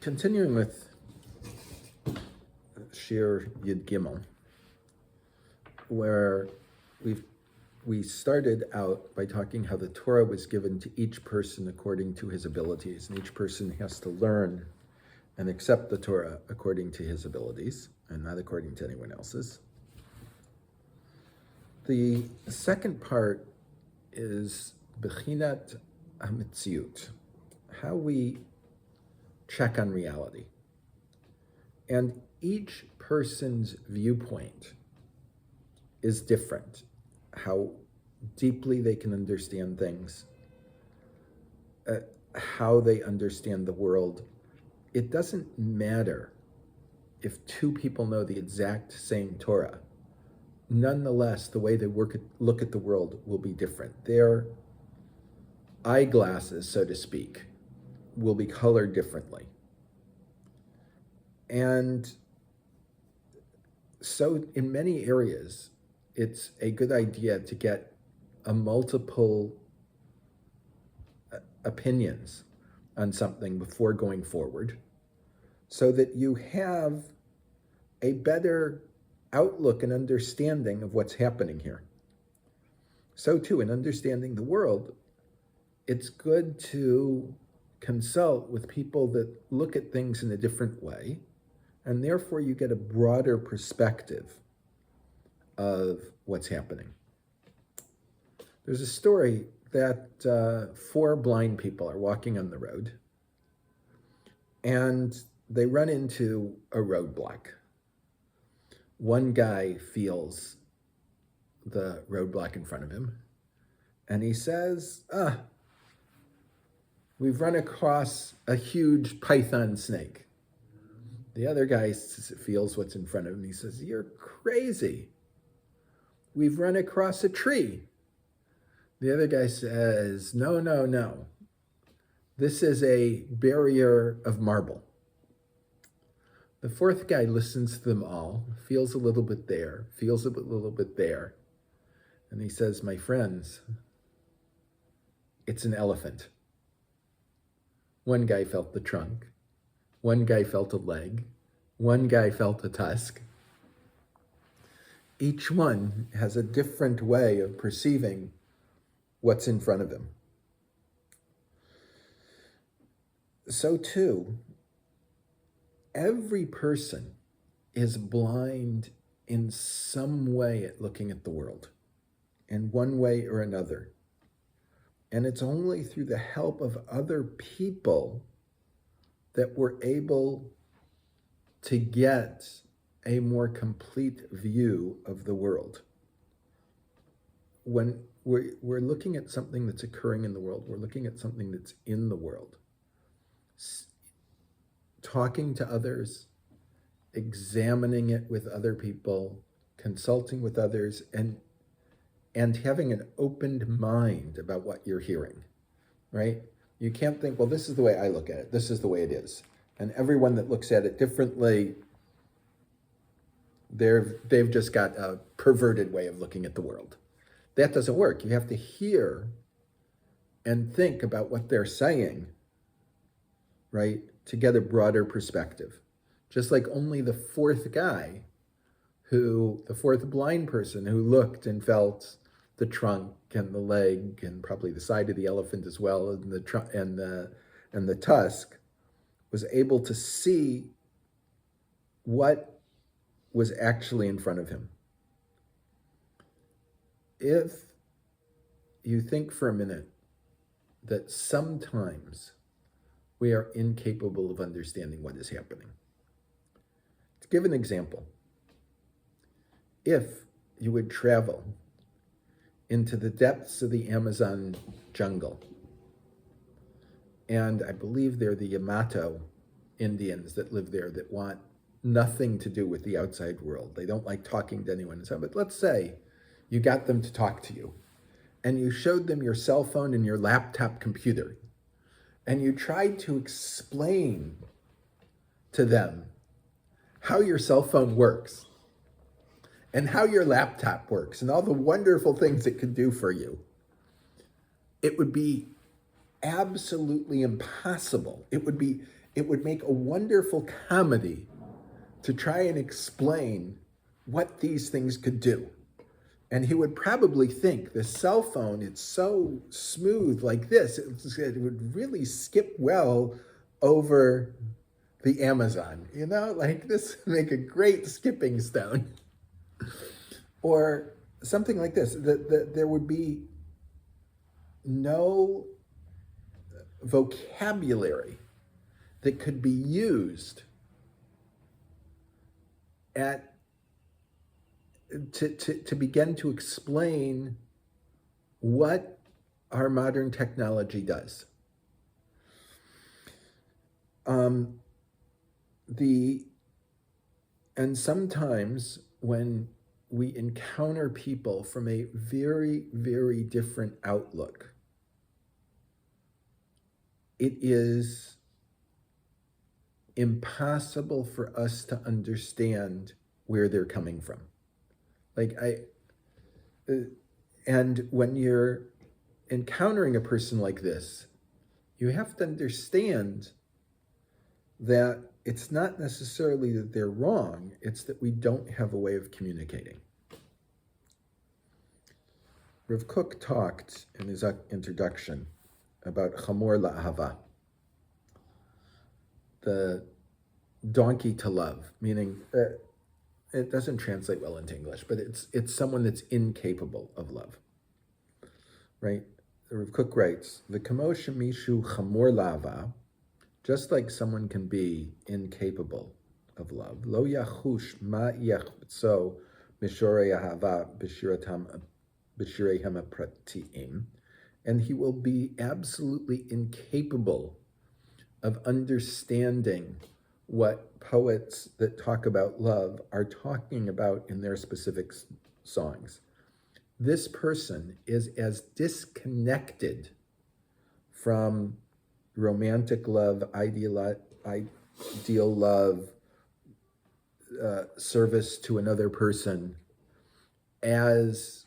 Continuing with Shir Yud Gimel, where we started out by talking how the Torah was given to each person according to his abilities, and each person has to learn and accept the Torah according to his abilities and not according to anyone else's. The second part is Bechinat HaMetziut, how we check on reality. And each person's viewpoint is different, how deeply they can understand things, how they understand the world. It doesn't matter if two people know the exact same Torah. Nonetheless, the way they look at the world will be different. Their eyeglasses, so to speak, will be colored differently. And so in many areas, it's a good idea to get a multiple opinions on something before going forward, so that you have a better outlook and understanding of what's happening here. So too, in understanding the world, it's good to consult with people that look at things in a different way, and therefore you get a broader perspective of what's happening. There's a story that 4 blind people are walking on the road, and they run into a roadblock. One guy feels the roadblock in front of him, and he says, we've run across a huge python snake. The other guy feels what's in front of him. He says, you're crazy. We've run across a tree. The other guy says, no. This is a barrier of marble. The 4th guy listens to them all, feels a little bit there, feels a little bit there. And he says, my friends, it's an elephant. One guy felt the trunk. One guy felt a leg. One guy felt a tusk. Each one has a different way of perceiving what's in front of him. So too, every person is blind in some way at looking at the world, in one way or another. And it's only through the help of other people that we're able to get a more complete view of the world. When we're looking at something that's occurring in the world, we're looking at something that's in the world. Talking to others, examining it with other people, consulting with others, and having an opened mind about what you're hearing, right? You can't think, well, this is the way I look at it. This is the way it is. And everyone that looks at it differently, they've just got a perverted way of looking at the world. That doesn't work. You have to hear and think about what they're saying, right, to get a broader perspective. Just like only the 4th guy, the 4th blind person who looked and felt the trunk and the leg and probably the side of the elephant as well, and the tusk, was able to see what was actually in front of him. If you think for a minute that sometimes we are incapable of understanding what is happening. To give an example, if you would travel into the depths of the Amazon jungle, and I believe they're the Yamato Indians that live there that want nothing to do with the outside world. They don't like talking to anyone. But let's say you got them to talk to you, and you showed them your cell phone and your laptop computer, and you tried to explain to them how your cell phone works and how your laptop works and all the wonderful things it could do for you. It would be absolutely impossible. It it would make a wonderful comedy to try and explain what these things could do. And he would probably think the cell phone, it's so smooth like this, it would really skip well over the Amazon, like this would make a great skipping stone. Or something like this, that there would be no vocabulary that could be used to begin to explain what our modern technology does. And sometimes when we encounter people from a very, very different outlook, it is impossible for us to understand where they're coming from. And when you're encountering a person like this, you have to understand that it's not necessarily that they're wrong, it's that we don't have a way of communicating. Rav Kook talked in his introduction about chamor la'ahava, the donkey to love, meaning it doesn't translate well into English, but it's someone that's incapable of love, right? Rav Kook writes, "V'kamo shemishu chamor la'ahava," just like someone can be incapable of love, lo yachush ma yechbetzo mishorei ahava b'shireihem hapratiyim, and he will be absolutely incapable of understanding what poets that talk about love are talking about in their specific songs. This person is as disconnected from romantic love, ideal love, service to another person, as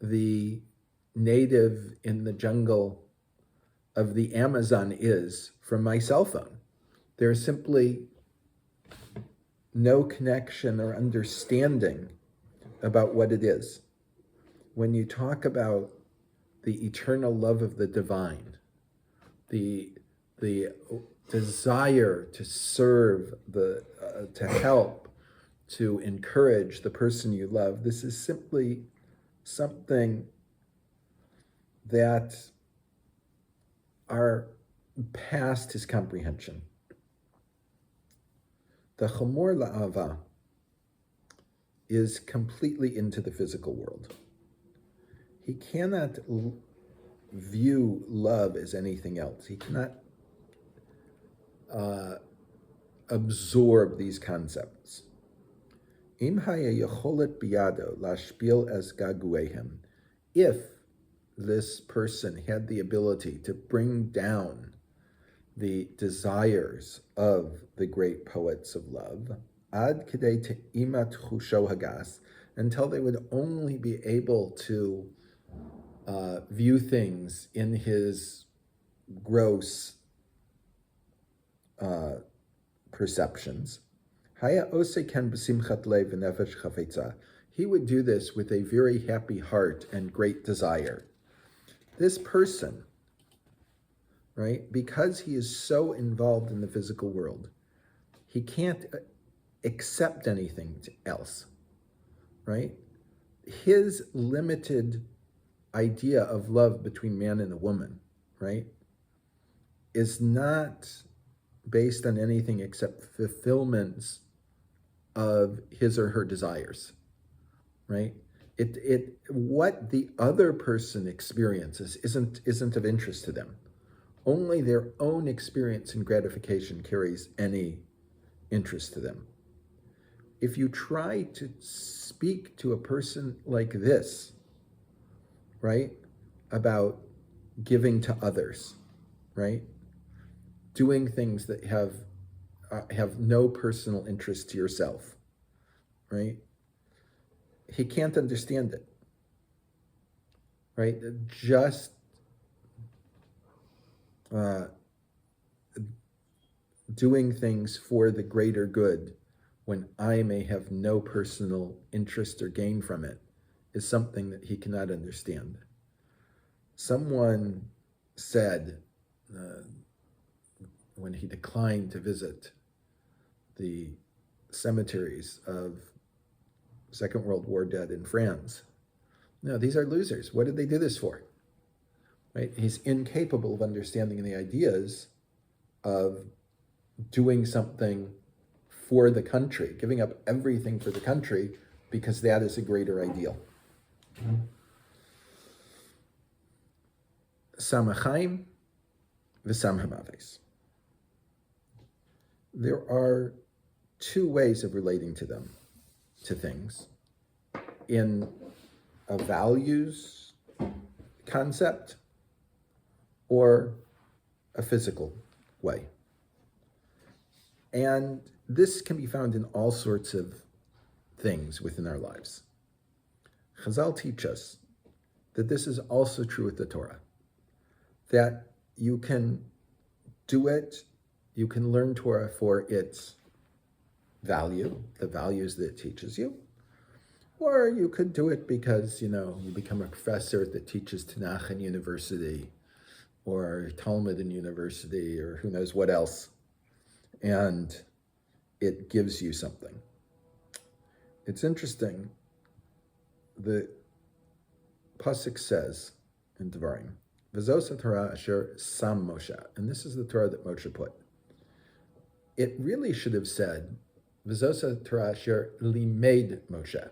the native in the jungle of the Amazon is from my cell phone. There's simply no connection or understanding about what it is. When you talk about the eternal love of the divine, the desire to serve, to help, to encourage the person you love, this is simply something that are past his comprehension. The chamor la'ava is completely into the physical world. He cannot view love as anything else. He cannot absorb these concepts. Im haya yacholet biyado lashpil es ga'ga'guim, if this person had the ability to bring down the desires of the great poets of love, ad kedei te'imat chusho hagas, until they would only be able to view things in his gross perceptions. Haya oseken b'simchat lev v'nefesh chafetza. He would do this with a very happy heart and great desire. This person, right, because he is so involved in the physical world, he can't accept anything else, right? His limited idea of love between man and a woman, right, is not based on anything except fulfillments of his or her desires, right? What the other person experiences isn't of interest to them. Only their own experience and gratification carries any interest to them. If you try to speak to a person like this, right, about giving to others, right, doing things that have no personal interest to yourself, right, he can't understand it, right? Just doing things for the greater good when I may have no personal interest or gain from it is something that he cannot understand. Someone said, when he declined to visit the cemeteries of Second World War dead in France, no, these are losers. What did they do this for? Right? He's incapable of understanding the ideas of doing something for the country, giving up everything for the country, because that is a greater ideal. Samachaim v'samhamaves. There are two ways of relating to them, to things, in a values concept or a physical way. And this can be found in all sorts of things within our lives. Chazal teach us that this is also true with the Torah, that you can do it, you can learn Torah for its value, the values that it teaches you, or you could do it because, you become a professor that teaches Tanakh in university, or Talmud in university, or who knows what else, and it gives you something. It's interesting, the pasuk says in Dvarim, V'zos Torah asher sam Moshe, and this is the Torah that Moshe put. It really should have said, V'zos Torah asher limed Moshe,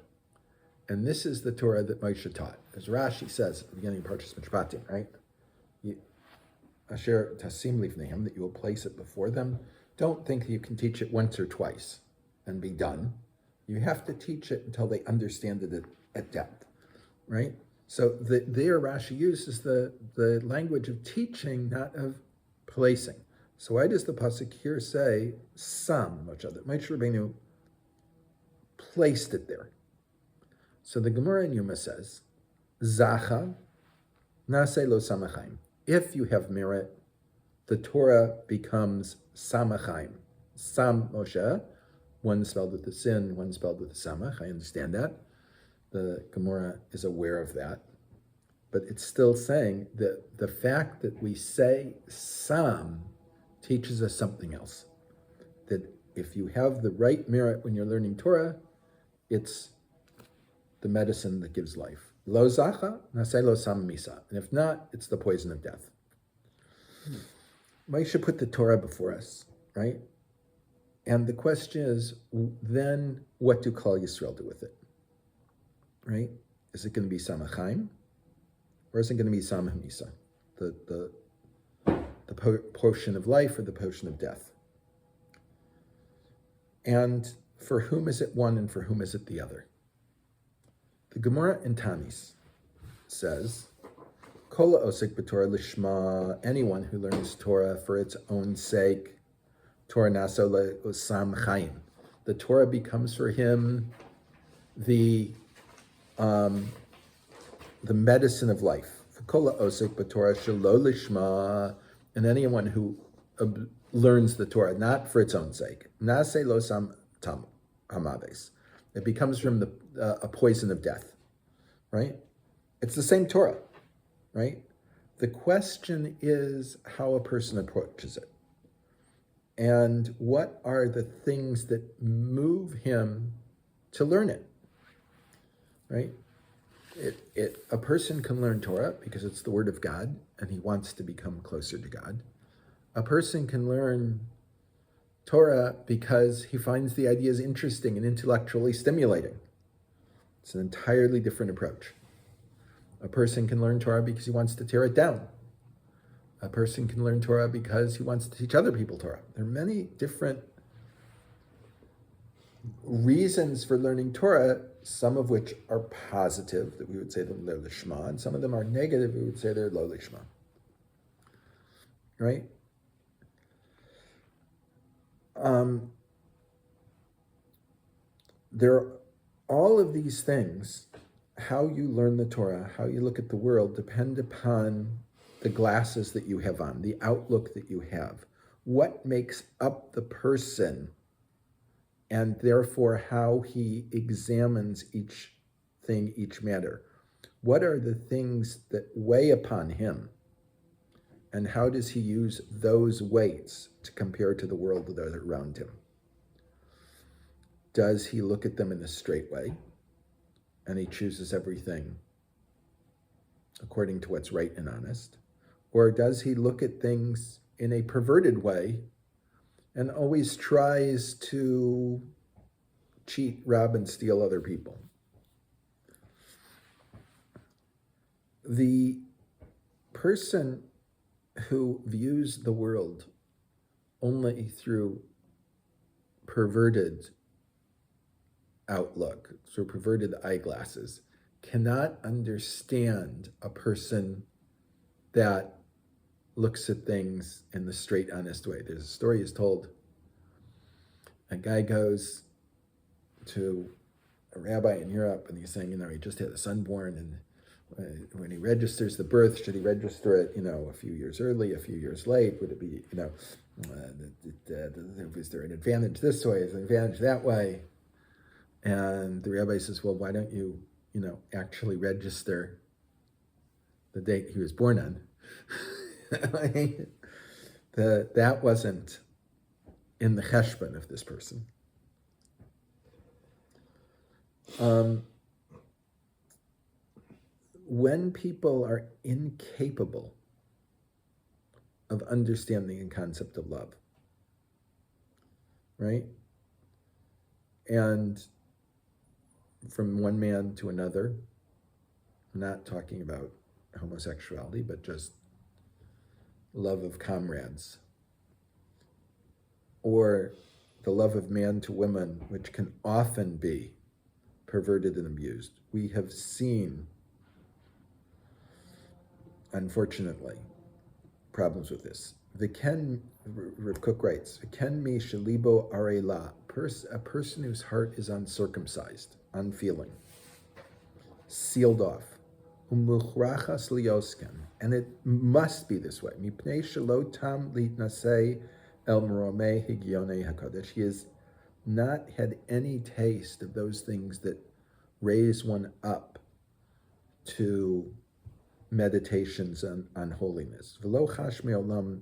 and this is the Torah that Moshe taught. As Rashi says at the beginning of Parshas Mishpatim, right? Asher tasim lifneim, that you will place it before them. Don't think that you can teach it once or twice and be done. You have to teach it until they understand it at depth, right? So there Rashi uses the language of teaching, not of placing. So why does the pasuk here say sam Moshe, that Moshe Rabbeinu placed it there? So the Gemara in Yuma says, Zacha nase lo samachaim. If you have merit, the Torah becomes samachaim. Sam Moshe, one spelled with the sin, one spelled with the samach. I understand that. The Gemara is aware of that. But it's still saying that the fact that we say sam teaches us something else. That if you have the right merit when you're learning Torah, it's the medicine that gives life. Lo zacha, nasei lo sam misa. And if not, it's the poison of death. Moshe put the Torah before us, right? And the question is, then what do Klal Yisrael do with it? Right? Is it going to be samachaim? Or is it going to be samhamisa? The potion of life or the potion of death? And for whom is it one and for whom is it the other? The Gemara in Tanis says, Kol ha'osek b'Torah lishma, anyone who learns Torah for its own sake, Torah naso le'osam chayim. The Torah becomes for him the medicine of life. Kol ha'osek b'Torah shelo lishma, and anyone who learns the Torah not for its own sake, nase lo sam tam hamaves. It becomes from a poison of death, right? It's the same Torah, right? The question is how a person approaches it. And what are the things that move him to learn it, right? A person can learn Torah because it's the word of God and he wants to become closer to God. A person can learn Torah because he finds the ideas interesting and intellectually stimulating. It's an entirely different approach. A person can learn Torah because he wants to tear it down. A person can learn Torah because he wants to teach other people Torah. There are many different reasons for learning Torah, some of which are positive, that we would say they're lishma, and some of them are negative, we would say they're lo lishma. Right? There are all of these things, how you learn the Torah, how you look at the world, depend upon the glasses that you have on, the outlook that you have. what makes up the person, and therefore how he examines each thing, each matter. What are the things that weigh upon him, and how does he use those weights to compare to the world that are around him? Does he look at them in a straight way, and he chooses everything according to what's right and honest? Or does he look at things in a perverted way and always tries to cheat, rob, and steal other people? The person who views the world only through perverted outlook, through perverted eyeglasses, cannot understand a person that looks at things in the straight, honest way. There's a story is told. A guy goes to a rabbi in Europe, and he's saying, he just had a son born, and when he registers the birth, should he register it, a few years early, a few years late? Would it be, is there an advantage this way? Is there an advantage that way? And the rabbi says, well, why don't you, actually register the date he was born on? That wasn't in the cheshbon of this person. When people are incapable of understanding the concept of love, right? And from one man to another, not talking about homosexuality, but just love of comrades, or the love of man to woman, which can often be perverted and abused. We have seen, unfortunately, problems with this. Rav Kook writes, "V'ken mi shelibo arela," a person whose heart is uncircumcised, unfeeling, sealed off. Umuchrachas liosken, and it must be this way. Mipnei shelo tam litnasei el meromei higyonei hakodesh. He has not had any taste of those things that raise one up to meditations on holiness. V'lo chash me'olam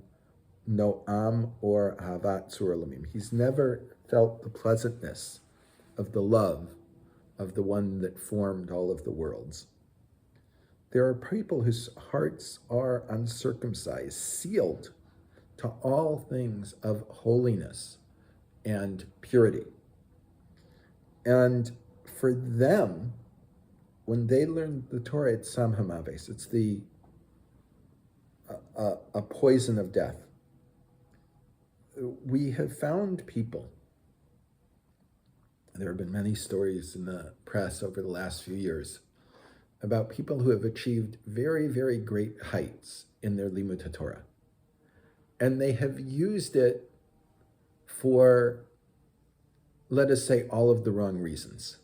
noam or havat tzur. He's never felt the pleasantness of the love of the one that formed all of the worlds. There are people whose hearts are uncircumcised, sealed to all things of holiness and purity. And for them, when they learn the Torah, it's samhamaves, it's a poison of death. We have found people, there have been many stories in the press over the last few years about people who have achieved very, very great heights in their limud Torah. And they have used it for, let us say, all of the wrong reasons.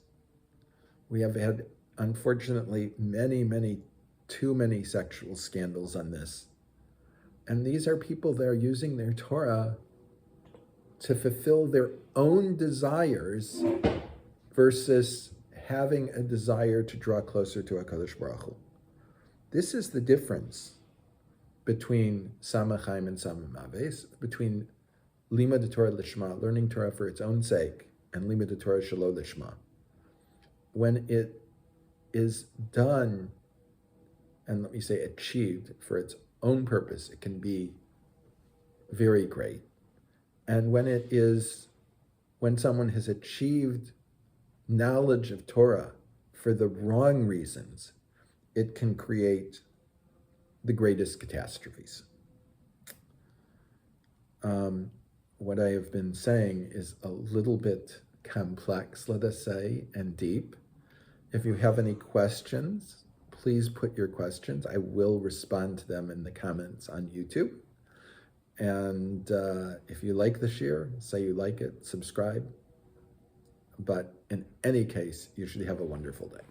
We have had, unfortunately, too many sexual scandals on this. And these are people that are using their Torah to fulfill their own desires versus having a desire to draw closer to HaKadosh Baruch Hu. This is the difference between Samachayim and Samamaves, between Limud Torah Lishma, learning Torah for its own sake, and Limud Torah Shelo Lishma. When it is done, and let me say achieved, for its own purpose, it can be very great. And when someone has achieved knowledge of Torah for the wrong reasons, it can create the greatest catastrophes. What I have been saying is a little bit complex, let us say, and deep. If you have any questions, please put your questions. I will respond to them in the comments on YouTube. And if you like the Shir, say you like it, subscribe. But in any case, you should have a wonderful day.